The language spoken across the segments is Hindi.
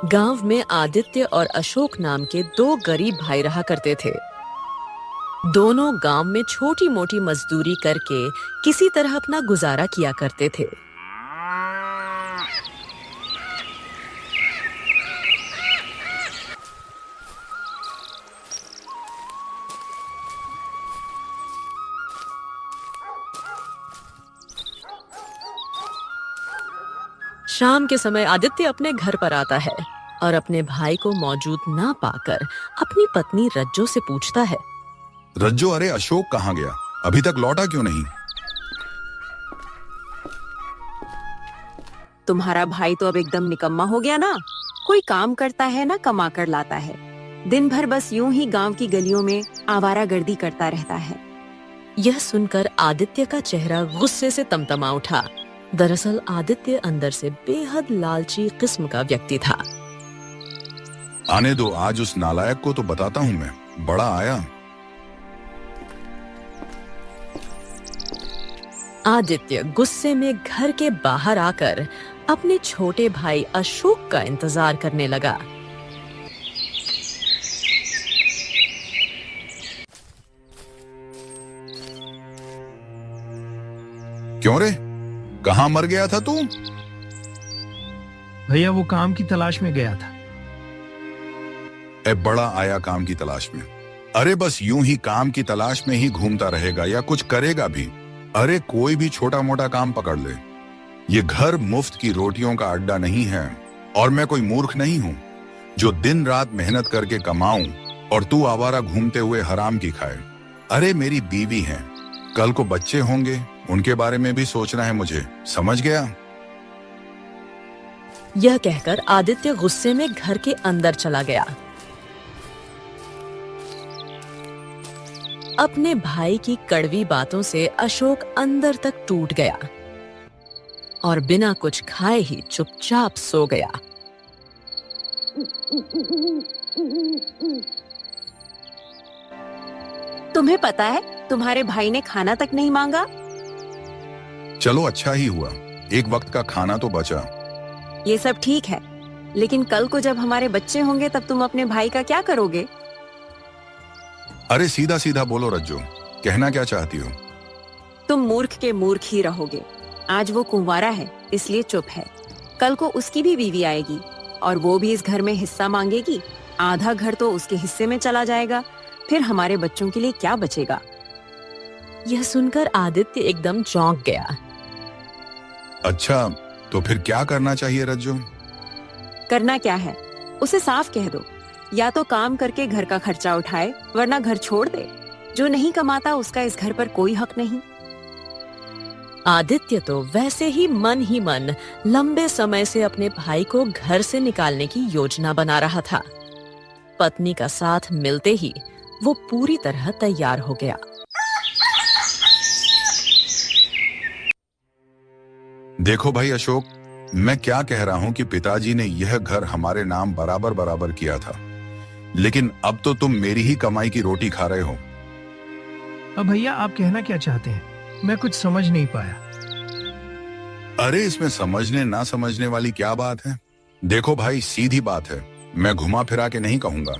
गांव में आदित्य और अशोक नाम के दो गरीब भाई रहा करते थे। दोनों गांव में छोटी मोटी मजदूरी करके किसी तरह अपना गुजारा किया करते थे। शाम के समय आदित्य अपने घर पर आता है और अपने भाई को मौजूद ना पाकर अपनी पत्नी रज्जो से पूछता है। रज्जो, अरे अशोक कहाँ गया? अभी तक लौटा क्यों नहीं? तुम्हारा भाई तो अब एकदम निकम्मा हो गया ना। कोई काम करता है ना कमा कर लाता है। दिन भर बस यूं ही गांव की गलियों में आवारागर्दी करता रहता है। यह सुनकर आदित्य का चेहरा गुस्से से तमतमा उठा। दरअसल आदित्य अंदर से बेहद लालची किस्म का व्यक्ति था। आने दो, आज उस नालायक को तो बताता हूँ मैं। बड़ा आया। आदित्य गुस्से में घर के बाहर आकर अपने छोटे भाई अशोक का इंतजार करने लगा। क्यों रे, कहाँ मर गया था तू? भैया वो काम की तलाश में गया था। बड़ा आया काम की तलाश में। अरे बस यूं ही काम की तलाश में ही घूमता रहेगा या कुछ करेगा भी? अरे कोई भी छोटा मोटा काम पकड़ ले। ये घर मुफ्त की रोटियों का अड्डा नहीं है और मैं कोई मूर्ख नहीं हूं जो दिन रात मेहनत करके कमाऊं और तू आवारा घूमते हुए हराम की खाए। अरे मेरी बीवी है, कल को बच्चे होंगे, उनके बारे में भी सोचना है मुझे, समझ गया? यह कहकर आदित्य गुस्से में घर के अंदर चला गया। अपने भाई की कड़वी बातों से अशोक अंदर तक टूट गया और बिना कुछ खाए ही चुपचाप सो गया। तुम्हें पता है तुम्हारे भाई ने खाना तक नहीं मांगा। चलो अच्छा ही हुआ, एक वक्त का खाना तो बचा। ये सब ठीक है, लेकिन कल को जब हमारे बच्चे होंगे तब तुम अपने भाई का क्या करोगे? अरे सीधा सीधा बोलो रज्जो, कहना क्या चाहती हो? तुम मूर्ख के मूर्ख ही रहोगे। आज वो कुंवारा है इसलिए चुप है। कल को उसकी भी बीवी आएगी और वो भी इस घर में हिस्सा मांगेगी। आधा घर तो उसके हिस्से में चला जाएगा, फिर हमारे बच्चों के लिए क्या बचेगा? यह सुनकर आदित्य एकदम चौंक गया। अच्छा, तो फिर क्या करना चाहिए रज्जो? करना क्या है, उसे साफ कह दो, या तो काम करके घर का खर्चा उठाए वरना घर छोड़ दे। जो नहीं कमाता उसका इस घर पर कोई हक नहीं। आदित्य तो वैसे ही मन लंबे समय से अपने भाई को घर से निकालने की योजना बना रहा था। पत्नी का साथ मिलते ही वो पूरी तरह तैयार हो गया। देखो भाई अशोक, मैं क्या कह रहा हूं कि पिताजी ने यह घर हमारे नाम बराबर बराबर किया था, लेकिन अब तो तुम मेरी ही कमाई की रोटी खा रहे हो। अब भैया आप कहना क्या चाहते हैं? मैं कुछ समझ नहीं पाया। अरे इसमें समझने ना समझने वाली क्या बात है? देखो भाई, सीधी बात है, मैं घुमा फिरा के नहीं कहूंगा।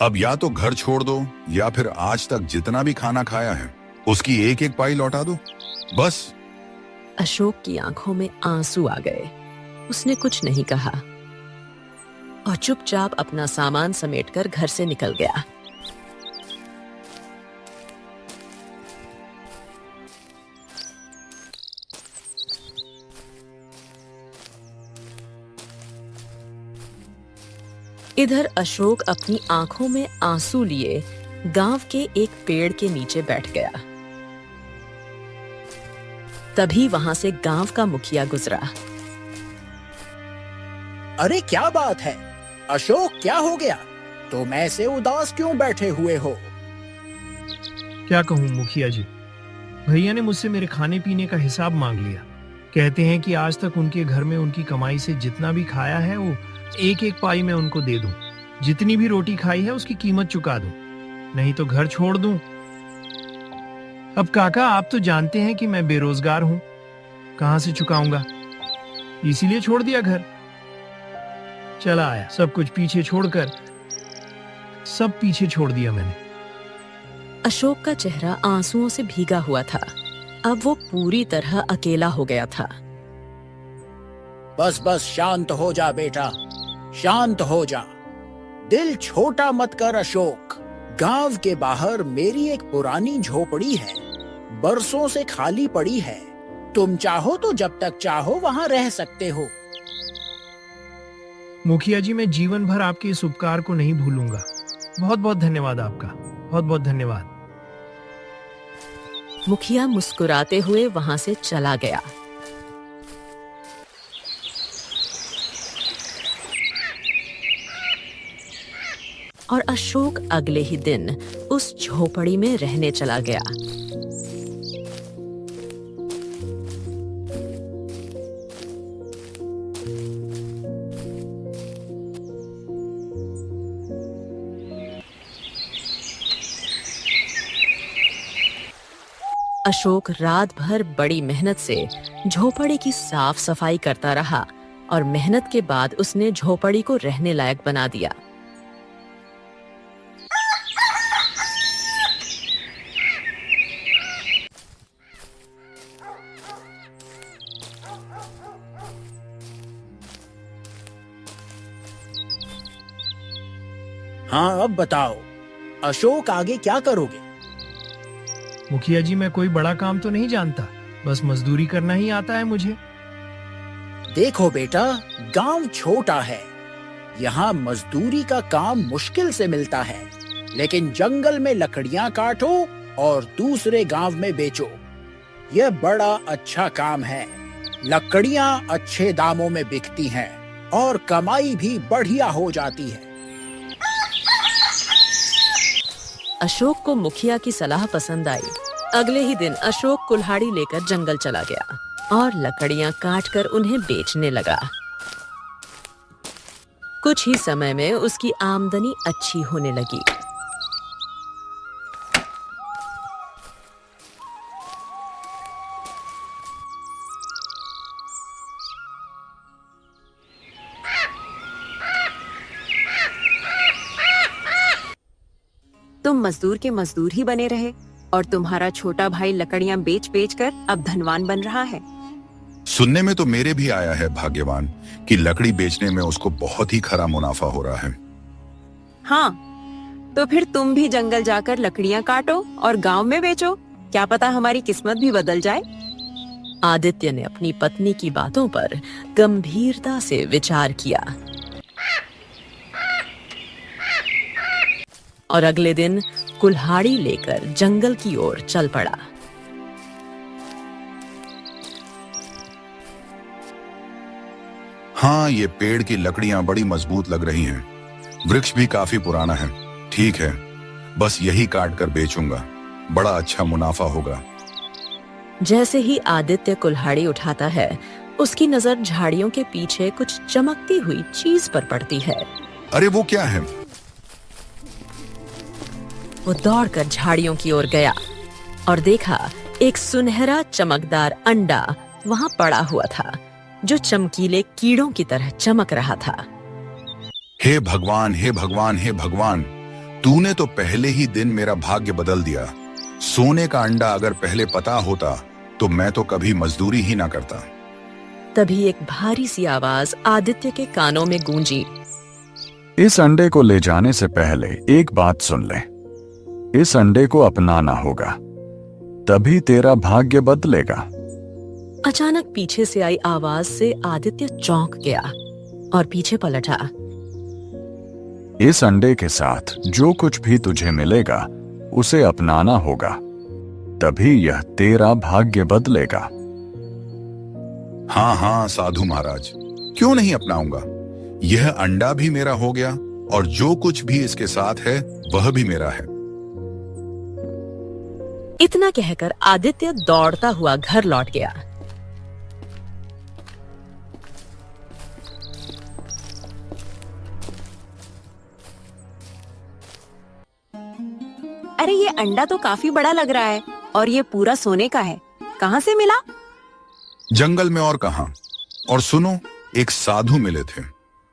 अब या तो घर छोड़ दो या फिर आज तक जितना भी खाना खाया है उसकी एक एक पाई लौटा दो, बस। अशोक की आंखों में आंसू आ गए। उसने कुछ नहीं कहा और चुपचाप अपना सामान समेटकर घर से निकल गया। इधर अशोक अपनी आंखों में आंसू लिए गांव के एक पेड़ के नीचे बैठ गया। तभी वहां से गांव का मुखिया गुजरा। अरे क्या बात है अशोक, क्या हो गया? तुम ऐसे उदास क्यों बैठे हुए हो? क्या कहूँ मुखिया जी, भैया ने मुझसे मेरे खाने पीने का हिसाब मांग लिया। कहते हैं कि आज तक उनके घर में उनकी कमाई से जितना भी खाया है वो एक एक पाई मैं उनको दे दूं। जितनी भी रोटी खाई है उसकी कीमत चुका दूं, नहीं तो घर छोड़ दूं। अब काका आप तो जानते हैं कि मैं बेरोजगार हूं, कहां से चुकाऊंगा? इसीलिए छोड़ दिया घर। चला आया, सब कुछ पीछे छोड़कर, सब पीछे छोड़ दिया मैंने। अशोक का चेहरा आंसुओं से भीगा हुआ था। अब वो पूरी तरह अकेला हो गया था। बस बस शांत हो जा बेटा, शांत हो जा। दिल छोटा मत कर अशोक। गांव के बाहर मेरी एक पुरानी झोपड़ी है, बरसों से खाली पड़ी है। तुम चाहो तो जब तक चाहो वहां रह सकते हो। मुखिया जी, मैं जीवन भर आपके इस उपकार को नहीं भूलूंगा। बहुत बहुत धन्यवाद आपका, बहुत बहुत धन्यवाद। मुखिया मुस्कुराते हुए वहां से चला गया। और अशोक अगले ही दिन उस झोपड़ी में रहने चला गया। अशोक रात भर बड़ी मेहनत से झोपड़ी की साफ सफाई करता रहा और मेहनत के बाद उसने झोपड़ी को रहने लायक बना दिया। हाँ, अब बताओ अशोक, आगे क्या करोगे? मुखिया जी, मैं कोई बड़ा काम तो नहीं जानता, बस मजदूरी करना ही आता है मुझे। देखो बेटा, गांव छोटा है, यहाँ मजदूरी का काम मुश्किल से मिलता है, लेकिन जंगल में लकड़ियाँ काटो और दूसरे गांव में बेचो, यह बड़ा अच्छा काम है। लकड़ियाँ अच्छे दामों में बिकती हैं और कमाई भी बढ़िया हो जाती है। अशोक को मुखिया की सलाह पसंद आई। अगले ही दिन अशोक कुल्हाड़ी लेकर जंगल चला गया और लकड़ियां काटकर उन्हें बेचने लगा। कुछ ही समय में उसकी आमदनी अच्छी होने लगी। तुम मजदूर के मजदूर ही बने रहे और तुम्हारा छोटा भाई लकड़ियां बेच बेच कर अब धनवान बन रहा है। सुनने में तो मेरे भी आया है भाग्यवान कि लकड़ी बेचने में उसको बहुत ही खरा मुनाफा हो रहा है। हाँ, तो फिर तुम भी जंगल जाकर लकड़ियां काटो और गांव में बेचो, क्या पता हमारी किस्मत भी बदल जाए। आदित्य ने अपनी पत्नी की बातों पर गंभीरता से विचार किया और अगले दिन कुल्हाड़ी लेकर जंगल की ओर चल पड़ा। हाँ, ये पेड़ की लकड़ियां बड़ी मजबूत लग रही हैं। वृक्ष भी काफी पुराना है। ठीक है, बस यही काट कर बेचूंगा, बड़ा अच्छा मुनाफा होगा। जैसे ही आदित्य कुल्हाड़ी उठाता है, उसकी नजर झाड़ियों के पीछे कुछ चमकती हुई चीज पर पड़ती है। अरे वो क्या है? वो दौड़कर झाड़ियों की ओर गया और देखा एक सुनहरा चमकदार अंडा वहां पड़ा हुआ था, जो चमकीले कीड़ों की तरह चमक रहा था। हे भगवान, हे भगवान, हे भगवान, तूने तो पहले ही दिन मेरा भाग्य बदल दिया। सोने का अंडा अगर पहले पता होता तो मैं तो कभी मजदूरी ही ना करता। तभी एक भारी सी आवाज आदित्य के कानों में गूंजी। इस अंडे को ले जाने से पहले एक बात सुन ले। इस अंडे को अपनाना होगा, तभी तेरा भाग्य बदलेगा। अचानक पीछे से आई आवाज से आदित्य चौंक गया और पीछे पलटा। इस अंडे के साथ जो कुछ भी तुझे मिलेगा उसे अपनाना होगा, तभी यह तेरा भाग्य बदलेगा। हाँ हाँ साधु महाराज, क्यों नहीं अपनाऊंगा। यह अंडा भी मेरा हो गया और जो कुछ भी इसके साथ है वह भी मेरा है। इतना कहकर आदित्य दौड़ता हुआ घर लौट गया। अरे ये अंडा तो काफी बड़ा लग रहा है और ये पूरा सोने का है, कहाँ से मिला? जंगल में और कहां, और सुनो, एक साधु मिले थे।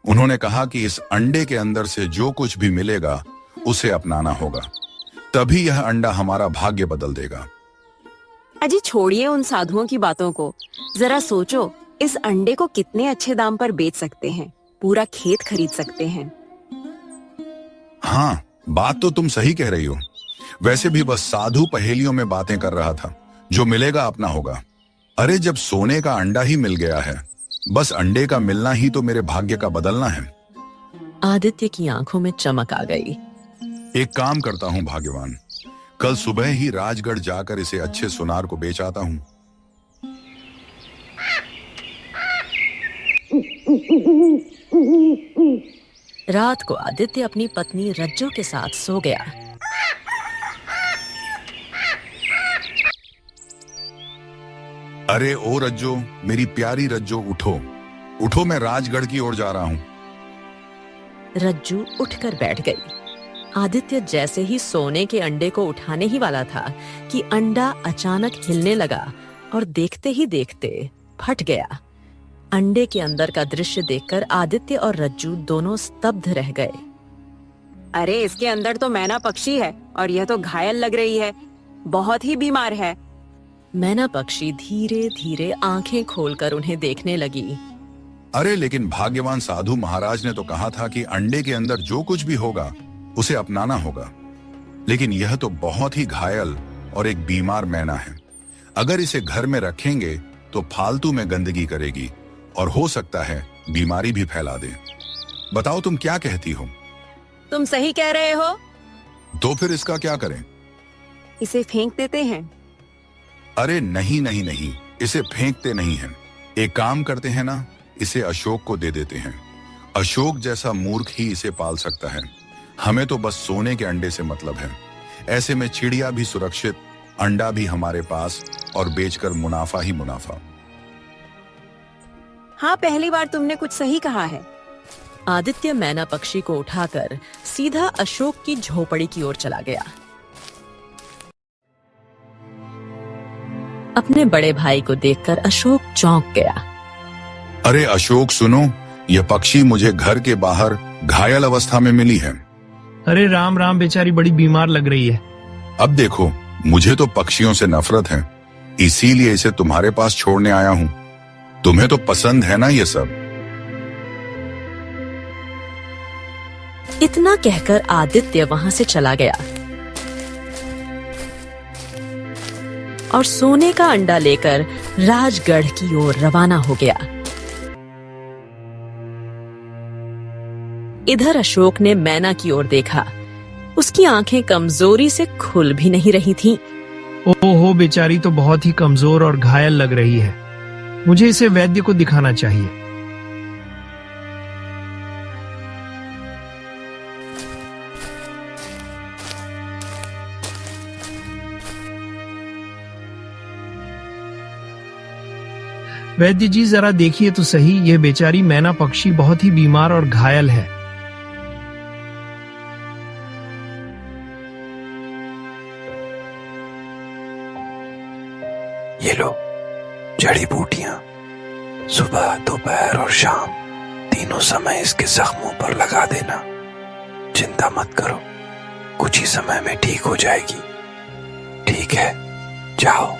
उन्होंने कहा कि इस अंडे के अंदर से जो कुछ भी मिलेगा उसे अपनाना होगा, तभी यह अंडा हमारा भाग्य बदल देगा। अजी छोड़िए उन साधुओं की बातों को, जरा सोचो इस अंडे को कितने अच्छे दाम पर बेच सकते हैं, पूरा खेत खरीद सकते हैं। हाँ, बात तो तुम सही कह रही हो। वैसे भी बस साधु पहेलियों में बातें कर रहा था, जो मिलेगा अपना होगा। अरे जब सोने का अंडा ही मिल गया है, बस अंडे का मिलना ही तो मेरे भाग्य का बदलना है। आदित्य की आंखों में चमक आ गई। एक काम करता हूँ भाग्यवान, कल सुबह ही राजगढ़ जाकर इसे अच्छे सुनार को बेच आता हूँ। रात को आदित्य अपनी पत्नी रज्जो के साथ सो गया। अरे ओ रज्जो, मेरी प्यारी रज्जो, उठो उठो, मैं राजगढ़ की ओर जा रहा हूँ। रज्जू उठकर बैठ गई। आदित्य जैसे ही सोने के अंडे को उठाने ही वाला था कि अंडा अचानक हिलने लगा और देखते ही देखते फट गया। अंडे के अंदर का दृश्य देखकर आदित्य और रज्जू दोनों स्तब्ध रह गए। अरे इसके अंदर तो मैना पक्षी है और यह तो घायल लग रही है, बहुत ही बीमार है। मैना पक्षी धीरे धीरे आंखें खोलकर उन्हें देखने लगी। अरे लेकिन भाग्यवान साधु महाराज ने तो कहा था कि अंडे के अंदर जो कुछ भी होगा उसे अपनाना होगा, लेकिन यह तो बहुत ही घायल और एक बीमार मैना है। अगर इसे घर में रखेंगे तो फालतू में गंदगी करेगी और हो सकता है बीमारी भी फैला दे। बताओ तुम क्या कहती हो? तुम सही कह रहे हो। तो फिर इसका क्या करें? इसे फेंक देते हैं। अरे नहीं नहीं नहीं, इसे फेंकते नहीं हैं। एक काम करते हैं ना, इसे अशोक को दे देते हैं। अशोक जैसा मूर्ख ही इसे पाल सकता है। हमें तो बस सोने के अंडे से मतलब है। ऐसे में चिड़िया भी सुरक्षित, अंडा भी हमारे पास और बेचकर मुनाफा ही मुनाफा। हाँ, पहली बार तुमने कुछ सही कहा है। आदित्य मैना पक्षी को उठाकर सीधा अशोक की झोपड़ी की ओर चला गया। अपने बड़े भाई को देखकर अशोक चौंक गया। अरे अशोक सुनो, यह पक्षी मुझे घर के बाहर घायल अवस्था में मिली है। अरे राम राम, बेचारी बड़ी बीमार लग रही है। अब देखो, मुझे तो पक्षियों से नफरत है, इसीलिए इसे तुम्हारे पास छोड़ने आया हूँ। तुम्हें तो पसंद है ना ये सब। इतना कहकर आदित्य वहां से चला गया और सोने का अंडा लेकर राजगढ़ की ओर रवाना हो गया। इधर अशोक ने मैना की ओर देखा। उसकी आंखें कमजोरी से खुल भी नहीं रही थीं। ओहो, बेचारी तो बहुत ही कमजोर और घायल लग रही है। मुझे इसे वैद्य को दिखाना चाहिए। वैद्य जी, जरा देखिए तो सही, यह बेचारी मैना पक्षी बहुत ही बीमार और घायल है। ये लो जड़ी बूटियां, सुबह दोपहर और शाम तीनों समय इसके जख्मों पर लगा देना। चिंता मत करो, कुछ ही समय में ठीक हो जाएगी। ठीक है, जाओ।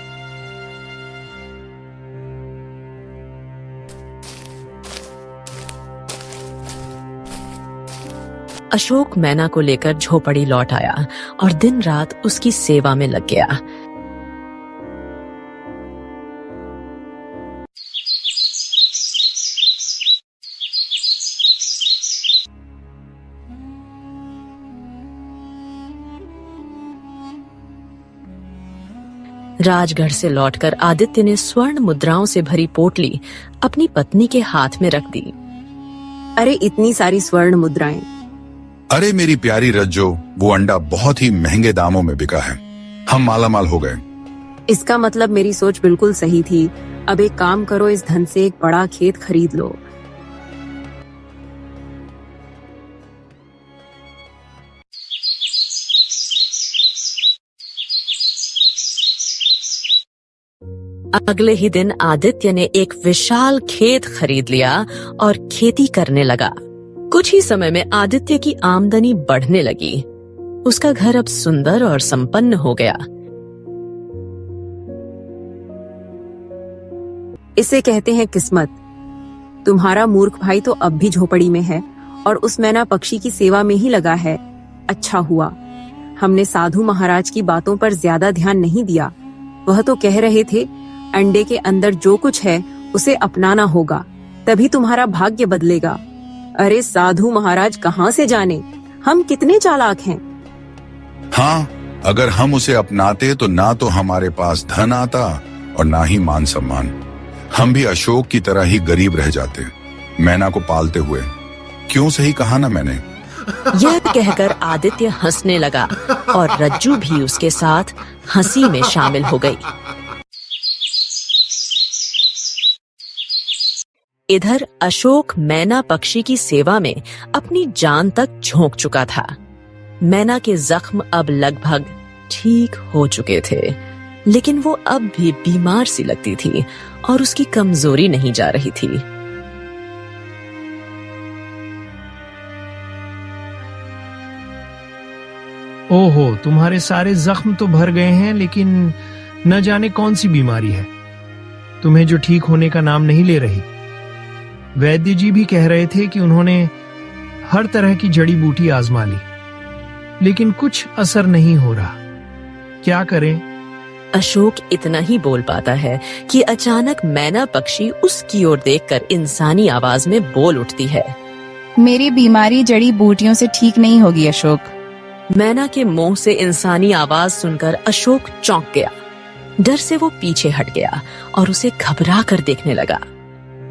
अशोक मैना को लेकर झोपड़ी लौट आया और दिन रात उसकी सेवा में लग गया। राजगढ़ से लौटकर आदित्य ने स्वर्ण मुद्राओं से भरी पोटली अपनी पत्नी के हाथ में रख दी। अरे इतनी सारी स्वर्ण मुद्राएं। अरे मेरी प्यारी रज्जो, वो अंडा बहुत ही महंगे दामों में बिका है। हम मालामाल हो गए। इसका मतलब मेरी सोच बिल्कुल सही थी। अब एक काम करो, इस धन से एक बड़ा खेत खरीद लो। अगले ही दिन आदित्य ने एक विशाल खेत खरीद लिया और खेती करने लगा। कुछ ही समय में आदित्य की आमदनी बढ़ने लगी। उसका घर अब सुंदर और संपन्न हो गया। इसे कहते हैं किस्मत। तुम्हारा मूर्ख भाई तो अब भी झोपड़ी में है और उस मैना पक्षी की सेवा में ही लगा है। अच्छा हुआ हमने साधु महाराज की बातों पर ज्यादा ध्यान नहीं दिया। वह तो कह रहे थे अंडे के अंदर जो कुछ है उसे अपनाना होगा, तभी तुम्हारा भाग्य बदलेगा। अरे साधु महाराज कहाँ से जाने हम कितने चालाक हैं। हाँ, अगर हम उसे अपनाते तो ना तो हमारे पास धन आता और ना ही मान सम्मान। हम भी अशोक की तरह ही गरीब रह जाते, मैना को पालते हुए। क्यों सही कहा ना मैंने। यह कहकर आदित्य हंसने लगा और रज्जू भी उसके साथ हंसी में शामिल हो गई। इधर अशोक मैना पक्षी की सेवा में अपनी जान तक झोंक चुका था। मैना के जख्म अब लगभग ठीक हो चुके थे, लेकिन वो अब भी बीमार सी लगती थी और उसकी कमजोरी नहीं जा रही थी। ओहो, तुम्हारे सारे जख्म तो भर गए हैं, लेकिन न जाने कौन सी बीमारी है तुम्हें जो ठीक होने का नाम नहीं ले रही। वैद्य जी भी कह रहे थे कि उन्होंने हर तरह की जड़ी बूटी आजमा ली, लेकिन कुछ असर नहीं हो रहा। क्या करें? अशोक इतना ही बोल पाता है कि अचानक मैना पक्षी उसकी ओर देखकर इंसानी आवाज में बोल उठती है। मेरी बीमारी जड़ी बूटियों से ठीक नहीं होगी अशोक। मैना के मुंह से इंसानी आवाज सुनकर अशोक चौंक गया। डर से वो पीछे हट गया और उसे घबरा कर देखने लगा।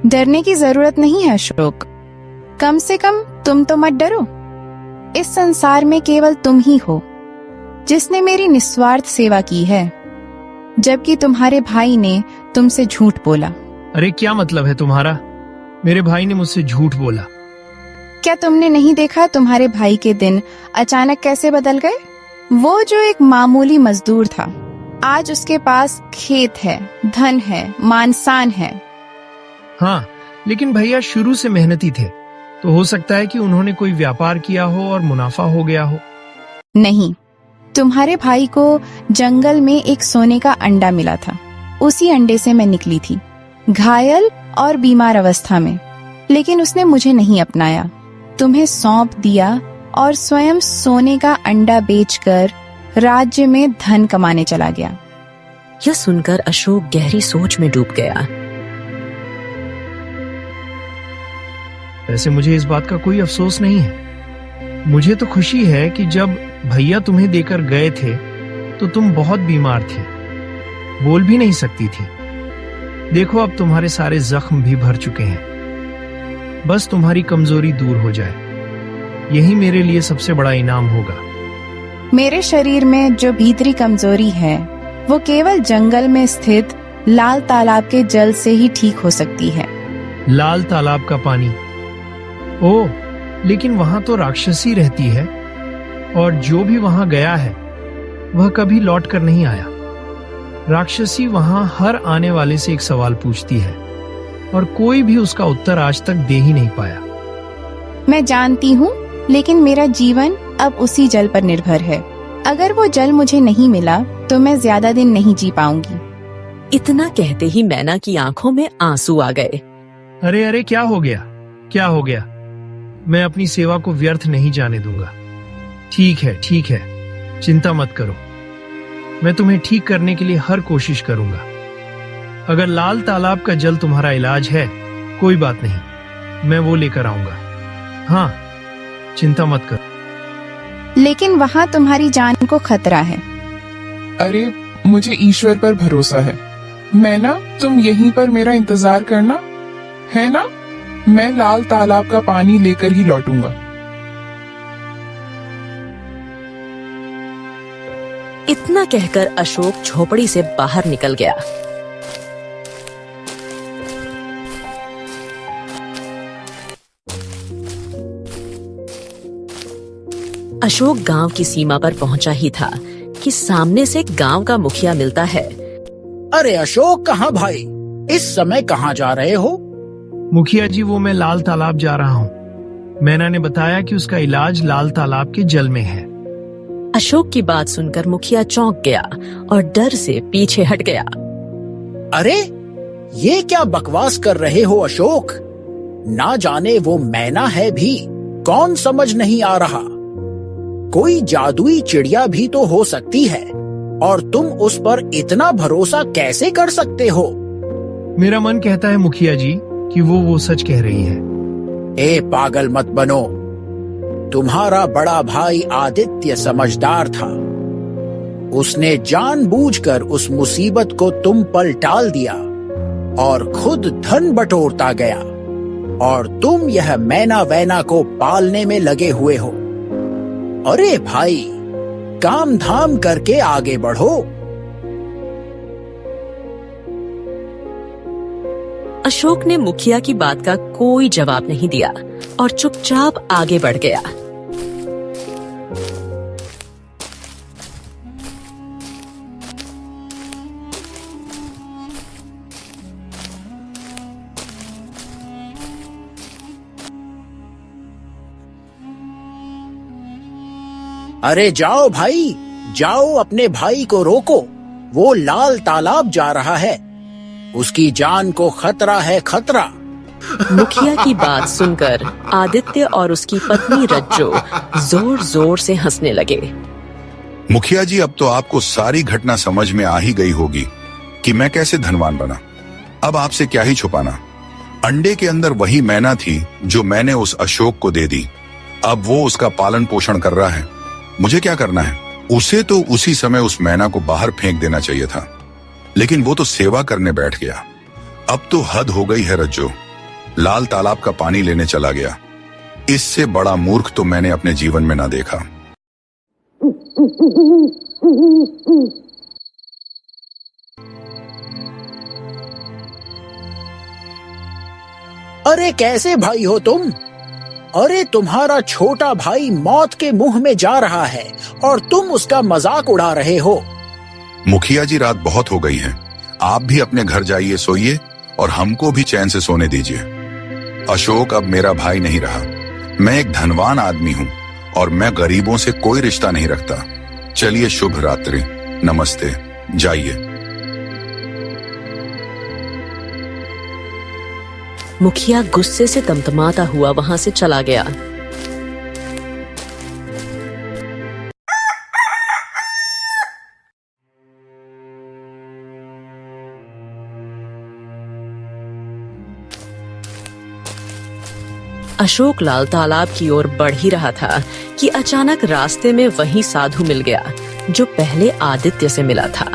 डरने की जरूरत नहीं है अशोक, कम से कम तुम तो मत डरो। इस संसार में केवल तुम ही हो जिसने मेरी निस्वार्थ सेवा की है, जबकि तुम्हारे भाई ने तुमसे झूठ बोला। अरे क्या मतलब है तुम्हारा? मेरे भाई ने मुझसे झूठ बोला? क्या तुमने नहीं देखा तुम्हारे भाई के दिन अचानक कैसे बदल गए? वो जो एक मामूली मजदूर था, आज उसके पास खेत है, धन है, मान सम्मान है। हाँ, लेकिन भैया शुरू से मेहनती थे, तो हो सकता है कि उन्होंने कोई व्यापार किया हो और मुनाफा हो गया हो। नहीं, तुम्हारे भाई को जंगल में एक सोने का अंडा मिला था। उसी अंडे से मैं निकली थी, घायल और बीमार अवस्था में, लेकिन उसने मुझे नहीं अपनाया, तुम्हें सौंप दिया और स्वयं सोने का अंडा बेचकर राज्य में धन कमाने चला गया। यह सुनकर अशोक गहरी सोच में डूब गया। वैसे मुझे इस बात का कोई अफसोस नहीं है। मुझे तो खुशी है कि जब भैया तुम्हें देकर गए थे तो तुम बहुत बीमार थी, बोल भी नहीं सकती थी। देखो अब तुम्हारे सारे जख्म भी भर चुके हैं, बस तुम्हारी कमजोरी दूर हो जाए, यही मेरे लिए सबसे बड़ा इनाम होगा। मेरे शरीर में जो भीतरी कमजोरी है वो केवल जंगल में स्थित लाल तालाब के जल से ही ठीक हो सकती है। लाल तालाब का पानी? ओह, लेकिन वहां तो राक्षसी रहती है और जो भी वहां गया है वह कभी लौट कर नहीं आया। राक्षसी वहां हर आने वाले से एक सवाल पूछती है और कोई भी उसका उत्तर आज तक दे ही नहीं पाया। मैं जानती हूँ, लेकिन मेरा जीवन अब उसी जल पर निर्भर है। अगर वो जल मुझे नहीं मिला तो मैं ज्यादा दिन नहीं जी पाऊंगी। इतना कहते ही मैना की आंखों में आंसू आ गए। अरे अरे, क्या हो गया? क्या हो गया? मैं अपनी सेवा को व्यर्थ नहीं जाने दूंगा। ठीक है, चिंता मत करो, मैं तुम्हें ठीक करने के लिए हर कोशिश करूंगा। अगर लाल तालाब का जल तुम्हारा इलाज है, कोई बात नहीं, मैं वो लेकर आऊंगा। हाँ, चिंता मत करो। लेकिन वहाँ तुम्हारी जान को खतरा है। अरे, मुझे ईश्वर पर भरोसा है। मैं ना, तुम यहीं पर मेरा इंतजार करना, है ना? मैं लाल तालाब का पानी लेकर ही लौटूंगा। इतना कहकर अशोक झोपड़ी से बाहर निकल गया। अशोक गांव की सीमा पर पहुंचा ही था कि सामने से गांव का मुखिया मिलता है। अरे अशोक, कहाँ भाई? इस समय कहाँ जा रहे हो? मुखिया जी, वो मैं लाल तालाब जा रहा हूँ। मैना ने बताया कि उसका इलाज लाल तालाब के जल में है। अशोक की बात सुनकर मुखिया चौंक गया और डर से पीछे हट गया। अरे ये क्या बकवास कर रहे हो अशोक? ना जाने वो मैना है भी, कौन समझ नहीं आ रहा। कोई जादुई चिड़िया भी तो हो सकती है, और तुम उस पर इतना भरोसा कैसे कर सकते हो? मेरा मन कहता है मुखिया जी कि वो सच कह रही है। ए पागल मत बनो। तुम्हारा बड़ा भाई आदित्य समझदार था। उसने जानबूझकर उस मुसीबत को तुम पर टाल दिया और खुद धन बटोरता गया, और तुम यह मैना वैना को पालने में लगे हुए हो। अरे भाई, काम धाम करके आगे बढ़ो। अशोक ने मुखिया की बात का कोई जवाब नहीं दिया और चुपचाप आगे बढ़ गया। अरे जाओ भाई, जाओ, अपने भाई को रोको। वो लाल तालाब जा रहा है, उसकी जान को खतरा है, खतरा। मुखिया की बात सुनकर आदित्य और उसकी पत्नी रज्जो जोर जोर से हंसने लगे। मुखिया जी, अब तो आपको सारी घटना समझ में आ ही गई होगी कि मैं कैसे धनवान बना। अब आपसे क्या ही छुपाना। अंडे के अंदर वही मैना थी जो मैंने उस अशोक को दे दी। अब वो उसका पालन पोषण कर रहा है। मुझे क्या करना है? उसे तो उसी समय उस मैना को बाहर फेंक देना चाहिए था, लेकिन वो तो सेवा करने बैठ गया। अब तो हद हो गई है रज्जो। लाल तालाब का पानी लेने चला गया। इससे बड़ा मूर्ख तो मैंने अपने जीवन में ना देखा। अरे कैसे भाई हो तुम? अरे तुम्हारा छोटा भाई मौत के मुंह में जा रहा है और तुम उसका मजाक उड़ा रहे हो। मुखिया जी, रात बहुत हो गई है। आप भी अपने घर जाइए, सोइए, और हमको भी चैन से सोने दीजिए। अशोक अब मेरा भाई नहीं रहा। मैं एक धनवान आदमी हूँ और मैं गरीबों से कोई रिश्ता नहीं रखता। चलिए, शुभ रात्रि, नमस्ते, जाइए। मुखिया गुस्से से तमतमाता हुआ वहां से चला गया। अशोक लाल तालाब की ओर बढ़ ही रहा था कि अचानक रास्ते में वही साधु मिल गया जो पहले आदित्य से मिला था।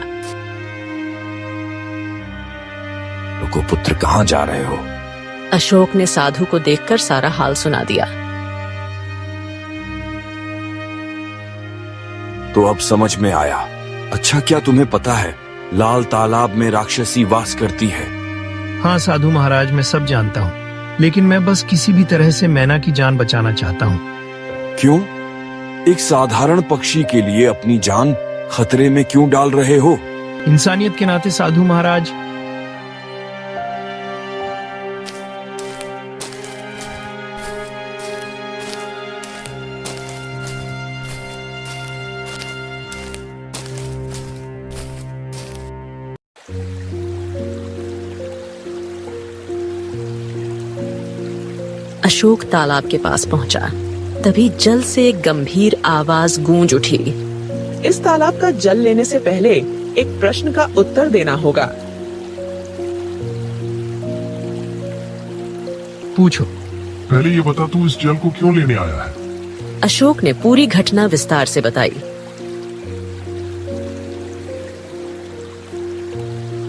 रुको पुत्र, कहाँ जा रहे हो? अशोक ने साधु को देखकर सारा हाल सुना दिया। तो अब समझ में आया। अच्छा, क्या तुम्हें पता है लाल तालाब में राक्षसी वास करती है? हाँ साधु महाराज, मैं सब जानता हूँ, लेकिन मैं बस किसी भी तरह से मैना की जान बचाना चाहता हूँ। क्यों? एक साधारण पक्षी के लिए अपनी जान खतरे में क्यों डाल रहे हो? इंसानियत के नाते साधु महाराज। अशोक तालाब के पास पहुंचा। तभी जल से एक गंभीर आवाज गूंज उठी। इस तालाब का जल लेने से पहले एक प्रश्न का उत्तर देना होगा। पूछो। पहले ये बता, तू इस जल को क्यों लेने आया है? अशोक ने पूरी घटना विस्तार से बताई।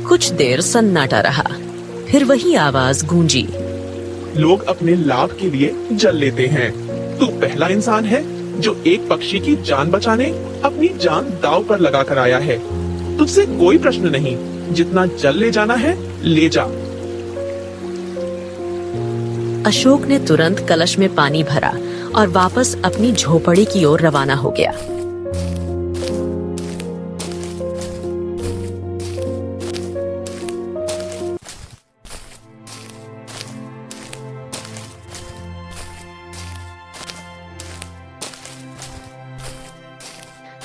कुछ देर सन्नाटा रहा, फिर वही आवाज गूंजी। लोग अपने लाभ के लिए जल लेते हैं। तू पहला इंसान है जो एक पक्षी की जान बचाने अपनी जान दांव पर लगा कर आया है। तुझसे कोई प्रश्न नहीं, जितना जल ले जाना है ले जा। अशोक ने तुरंत कलश में पानी भरा और वापस अपनी झोपड़ी की ओर रवाना हो गया।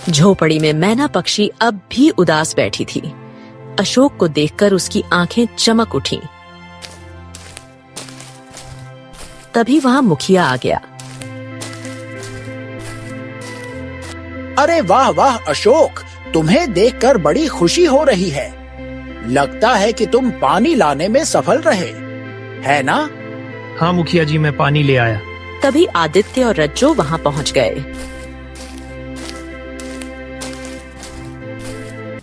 झोपड़ी में मैना पक्षी अब भी उदास बैठी थी। अशोक को देखकर उसकी आंखें चमक उठीं। तभी वहां मुखिया आ गया। अरे वाह वाह अशोक, तुम्हें देखकर बड़ी खुशी हो रही है। लगता है कि तुम पानी लाने में सफल रहे, है ना? हाँ मुखिया जी, मैं पानी ले आया। तभी आदित्य और रज्जो वहां पहुंच गए।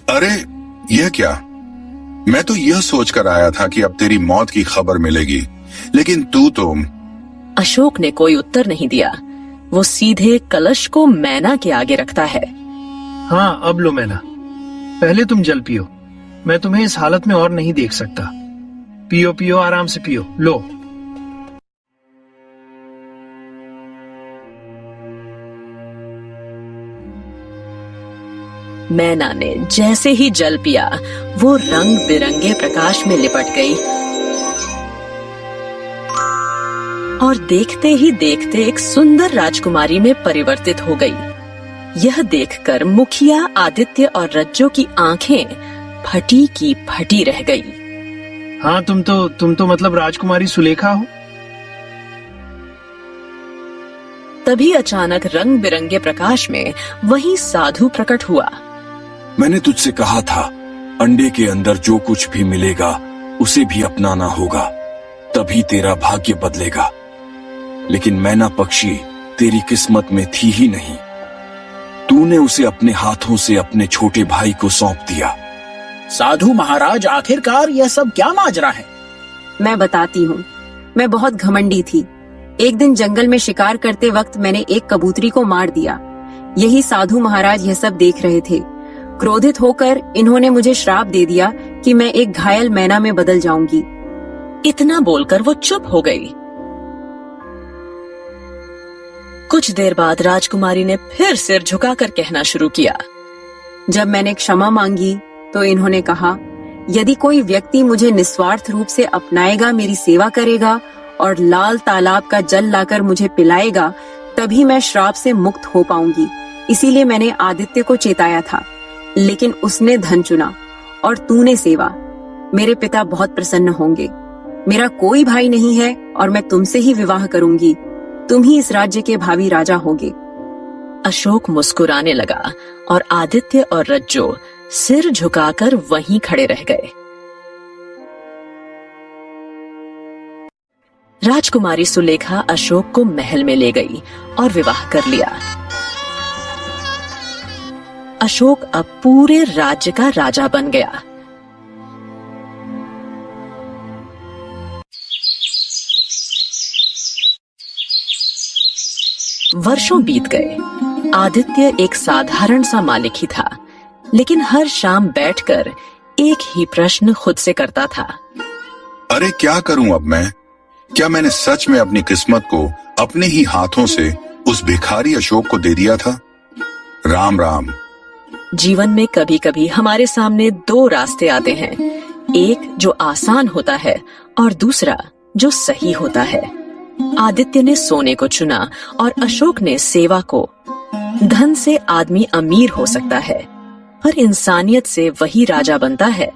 अरे यह क्या? मैं तो यह सोचकर आया था कि अब तेरी मौत की खबर मिलेगी, लेकिन तू तो... अशोक ने कोई उत्तर नहीं दिया। वो सीधे कलश को मैना के आगे रखता है। हाँ अब लो मैना, पहले तुम जल पियो। मैं तुम्हें इस हालत में और नहीं देख सकता। पियो पियो, आराम से पियो। लो। मैना ने जैसे ही जल पिया, वो रंग बिरंगे प्रकाश में लिपट गई और देखते ही देखते एक सुंदर राजकुमारी में परिवर्तित हो गई। यह देखकर मुखिया, आदित्य और रज्जो की आंखें फटी की फटी रह गई। हाँ तुम तो मतलब राजकुमारी सुलेखा हो। तभी अचानक रंग बिरंगे प्रकाश में वही साधु प्रकट हुआ। मैंने तुझसे कहा था, अंडे के अंदर जो कुछ भी मिलेगा उसे भी अपनाना होगा, तभी तेरा भाग्य बदलेगा। लेकिन मैना पक्षी तेरी किस्मत में थी ही नहीं। तूने उसे अपने हाथों से अपने छोटे भाई को सौंप दिया। साधु महाराज, आखिरकार यह सब क्या माजरा है? मैं बताती हूँ। मैं बहुत घमंडी थी। एक दिन जंगल में शिकार करते वक्त मैंने एक कबूतरी को मार दिया। यही साधु महाराज यह सब देख रहे थे। क्रोधित होकर इन्होंने मुझे श्राप दे दिया कि मैं एक घायल मैना में बदल जाऊंगी। इतना बोलकर वो चुप हो गई। कुछ देर बाद राजकुमारी ने फिर सिर झुकाकर कहना शुरू किया। जब मैंने क्षमा मांगी तो इन्होंने कहा, यदि कोई व्यक्ति मुझे निस्वार्थ रूप से अपनाएगा, मेरी सेवा करेगा और लाल तालाब का जल लाकर मुझे पिलाएगा, तभी मैं श्राप से मुक्त हो पाऊंगी। इसीलिए मैंने आदित्य को चेताया था, लेकिन उसने धन चुना और तूने सेवा। मेरे पिता बहुत प्रसन्न होंगे। मेरा कोई भाई नहीं है और मैं तुमसे ही विवाह करूंगी। तुम ही इस राज्य के भावी राजा होगे। अशोक मुस्कुराने लगा और आदित्य और रज्जो सिर झुकाकर वहीं खड़े रह गए। राजकुमारी सुलेखा अशोक को महल में ले गई और विवाह कर लिया। अशोक अब पूरे राज्य का राजा बन गया। वर्षों बीत गए। आदित्य एक साधारण सा मालिक ही था, लेकिन हर शाम बैठकर एक ही प्रश्न खुद से करता था। अरे क्या करूं अब मैं? क्या मैंने सच में अपनी किस्मत को अपने ही हाथों से उस भिखारी अशोक को दे दिया था? राम राम। जीवन में कभी कभी हमारे सामने दो रास्ते आते हैं, एक जो आसान होता है और दूसरा जो सही होता है। आदित्य ने सोने को चुना और अशोक ने सेवा को। धन से आदमी अमीर हो सकता है, पर इंसानियत से वही राजा बनता है